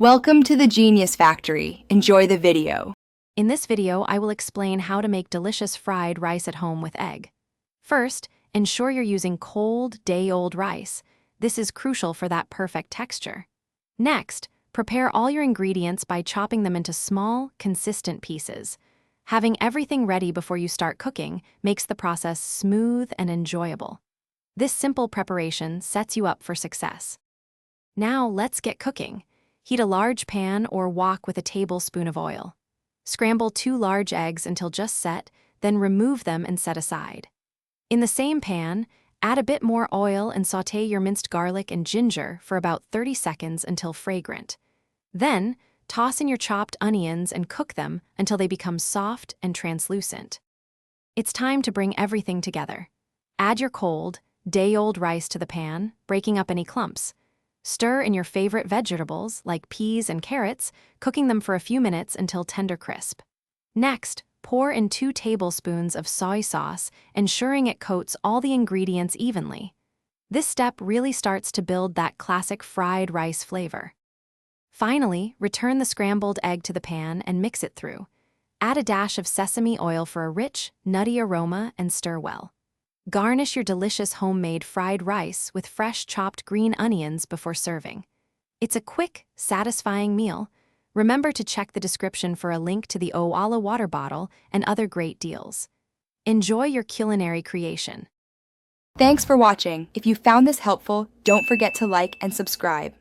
Welcome to the Genius Factory. Enjoy the video. In this video, I will explain how to make delicious fried rice at home with egg. First, ensure you're using cold, day-old rice. This is crucial for that perfect texture. Next, prepare all your ingredients by chopping them into small, consistent pieces. Having everything ready before you start cooking makes the process smooth and enjoyable. This simple preparation sets you up for success. Now, let's get cooking. Heat a large pan or wok with a tablespoon of oil. Scramble 2 large eggs until just set, then remove them and set aside. In the same pan, add a bit more oil and sauté your minced garlic and ginger for about 30 seconds until fragrant. Then, toss in your chopped onions and cook them until they become soft and translucent. It's time to bring everything together. Add your cold, day-old rice to the pan, breaking up any clumps. Stir in your favorite vegetables, like peas and carrots, cooking them for a few minutes until tender crisp. Next, pour in 2 tablespoons of soy sauce, ensuring it coats all the ingredients evenly. This step really starts to build that classic fried rice flavor. Finally, return the scrambled egg to the pan and mix it through. Add a dash of sesame oil for a rich, nutty aroma and stir well. Garnish your delicious homemade fried rice with fresh chopped green onions before serving. It's a quick, satisfying meal. Remember to check the description for a link to the Owala water bottle and other great deals. Enjoy your culinary creation. Thanks for watching. If you found this helpful, don't forget to like and subscribe.